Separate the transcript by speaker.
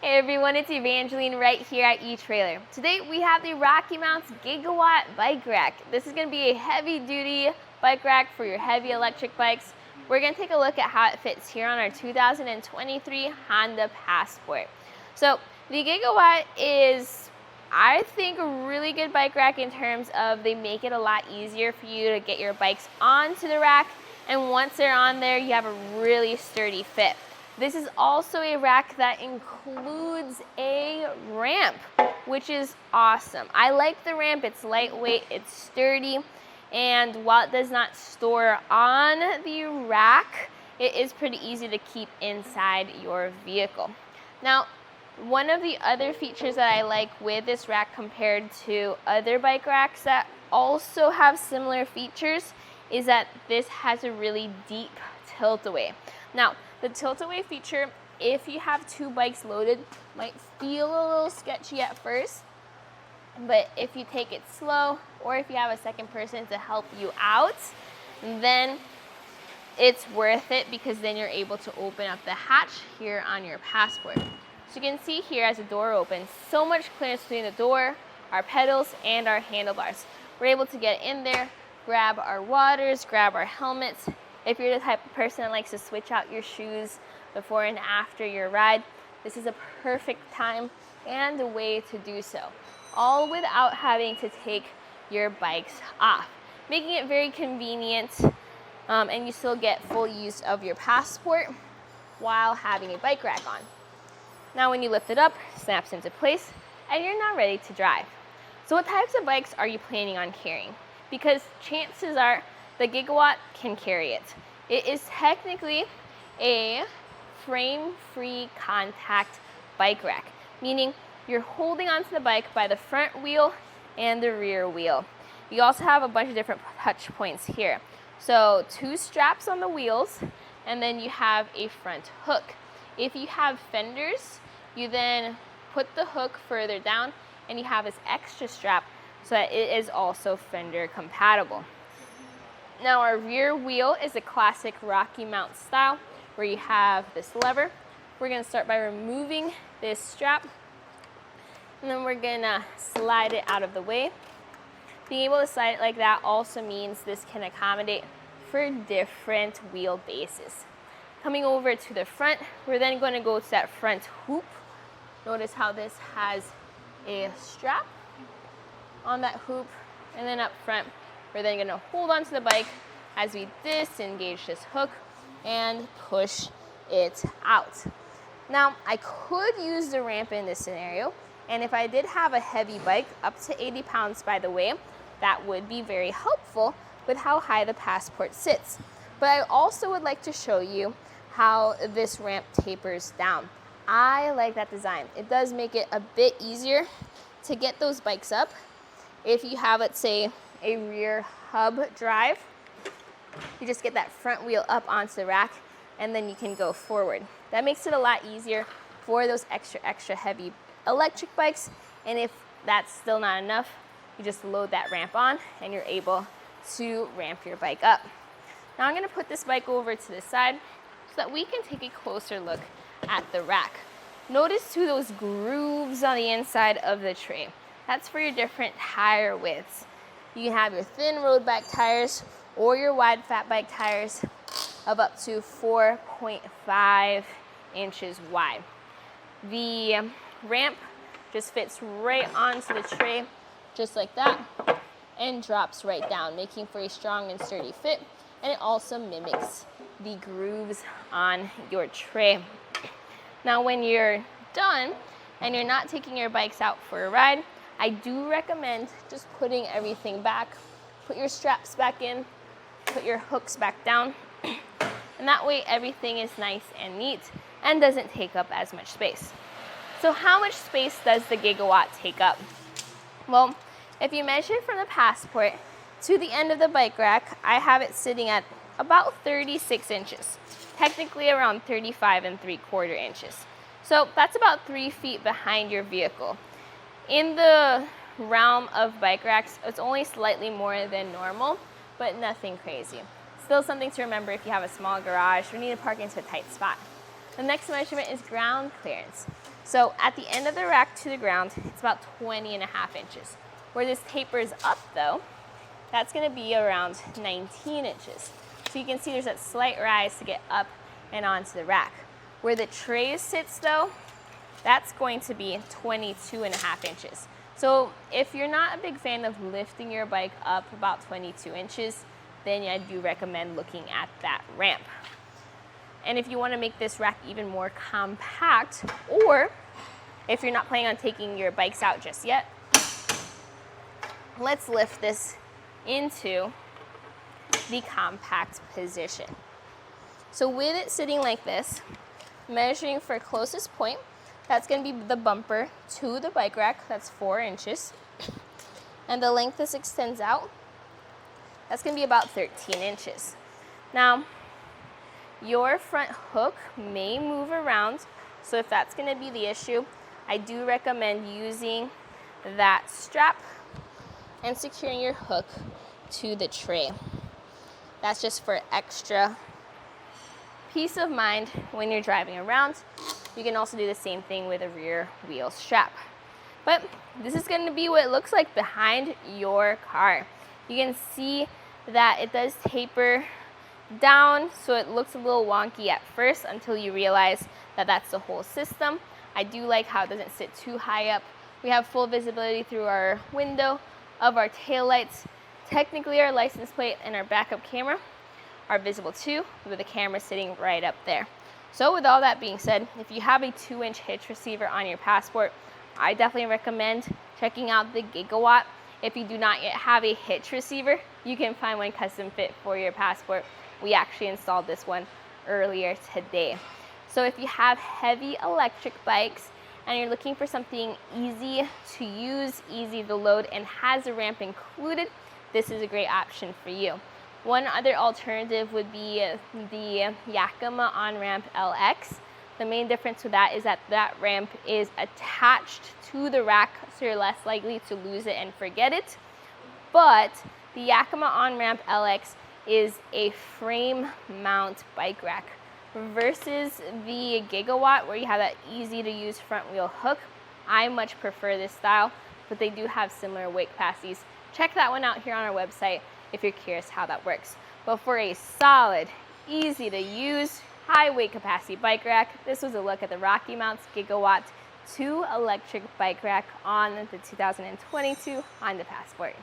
Speaker 1: Hey everyone, it's Evangeline right here at etrailer. Today we have the RockyMounts Gigawatt Bike Rack. This is going to be a heavy duty bike rack for your heavy electric bikes. We're going to take a look at how it fits here on our 2023 Honda Passport. So the Gigawatt is, I think, a really good bike rack in terms of they make it a lot easier for you to get your bikes onto the rack, and once they're on there you have a really sturdy fit. This is also a rack that includes a ramp, which is awesome. I like the ramp. It's lightweight, it's sturdy, and while it does not store on the rack, it is pretty easy to keep inside your vehicle. Now, one of the other features that I like with this rack compared to other bike racks that also have similar features is that this has a really deep tilt-away. Now, the tilt-away feature, if you have two bikes loaded, might feel a little sketchy at first, but if you take it slow, or if you have a second person to help you out, then it's worth it, because then you're able to open up the hatch here on your Passport. So you can see here as the door opens, so much clearance between the door, our pedals, and our handlebars. We're able to get in there, grab our waters, grab our helmets. If you're the type of person that likes to switch out your shoes before and after your ride, this is a perfect time and a way to do so, all without having to take your bikes off, making it very convenient, and you still get full use of your Passport while having a bike rack on. Now when you lift it up, it snaps into place, and you're now ready to drive. So what types of bikes are you planning on carrying? Because chances are the Gigawatt can carry it. It is technically a frame-free contact bike rack, meaning you're holding onto the bike by the front wheel and the rear wheel. You also have a bunch of different touch points here. So 2 straps on the wheels, and then you have a front hook. If you have fenders, you then put the hook further down, and you have this extra strap so that it is also fender compatible. Now our rear wheel is a classic RockyMounts style, where you have this lever. We're going to start by removing this strap, and then we're going to slide it out of the way. Being able to slide it like that also means this can accommodate for different wheel bases. Coming over to the front, we're then going to go to that front hoop. Notice how this has a strap on that hoop, and then up front we're then going to hold onto the bike as we disengage this hook and push it out. Now, I could use the ramp in this scenario, and if I did have a heavy bike, up to 80 pounds by the way, that would be very helpful with how high the Passport sits. But I also would like to show you how this ramp tapers down. I like that design. It does make it a bit easier to get those bikes up. If you have, let's say, a rear hub drive, you just get that front wheel up onto the rack, and then you can go forward. That makes it a lot easier for those extra heavy electric bikes, and if that's still not enough, you just load that ramp on and you're able to ramp your bike up. Now I'm going to put this bike over to the side so that we can take a closer look at the rack. Notice too those grooves on the inside of the tray. That's for your different tire widths. You can have your thin road bike tires or your wide fat bike tires of up to 4.5 inches wide. The ramp just fits right onto the tray, just like that, and drops right down, making for a strong and sturdy fit, and it also mimics the grooves on your tray. Now when you're done and you're not taking your bikes out for a ride, I do recommend just putting everything back. Put your straps back in, put your hooks back down, and that way everything is nice and neat and doesn't take up as much space. So how much space does the Gigawatt take up? Well, if you measure from the Passport to the end of the bike rack, I have it sitting at about 36 inches, technically around 35.75 inches. So that's about 3 feet behind your vehicle. In the realm of bike racks, it's only slightly more than normal, but nothing crazy. Still something to remember if you have a small garage or need to park into a tight spot. The next measurement is ground clearance. So at the end of the rack to the ground, it's about 20.5 inches. Where this tapers up though, that's gonna be around 19 inches. So you can see there's that slight rise to get up and onto the rack. Where the tray sits though, that's going to be 22.5 inches. So if you're not a big fan of lifting your bike up about 22 inches, then I do recommend looking at that ramp. And if you want to make this rack even more compact, or if you're not planning on taking your bikes out just yet, let's lift this into the compact position. So with it sitting like this, measuring for closest point, that's going to be the bumper to the bike rack, that's 4 inches. And the length this extends out, that's going to be about 13 inches. Now, your front hook may move around, so if that's going to be the issue, I do recommend using that strap and securing your hook to the tray. That's just for extra peace of mind when you're driving around. You can also do the same thing with a rear wheel strap. But this is going to be what it looks like behind your car. You can see that it does taper down, so it looks a little wonky at first until you realize that that's the whole system. I do like how it doesn't sit too high up. We have full visibility through our window of our taillights. Technically our license plate and our backup camera are visible too, with the camera sitting right up there. So with all that being said, if you have a 2-inch hitch receiver on your Passport, I definitely recommend checking out the Gigawatt. If you do not yet have a hitch receiver, you can find one custom fit for your Passport. We actually installed this one earlier today. So if you have heavy electric bikes and you're looking for something easy to use, easy to load, and has a ramp included, this is a great option for you. One other alternative would be the Yakima On-Ramp LX. The main difference with that is that that ramp is attached to the rack, so you're less likely to lose it and forget it. But the Yakima On-Ramp LX is a frame mount bike rack versus the Gigawatt, where you have that easy to use front wheel hook. I much prefer this style, but they do have similar weight capacities. Check that one out here on our website if you're curious how that works. But for a solid, easy to use, high weight capacity bike rack, this was a look at the RockyMounts Gigawatt 2 electric bike rack on the 2022 Honda Passport.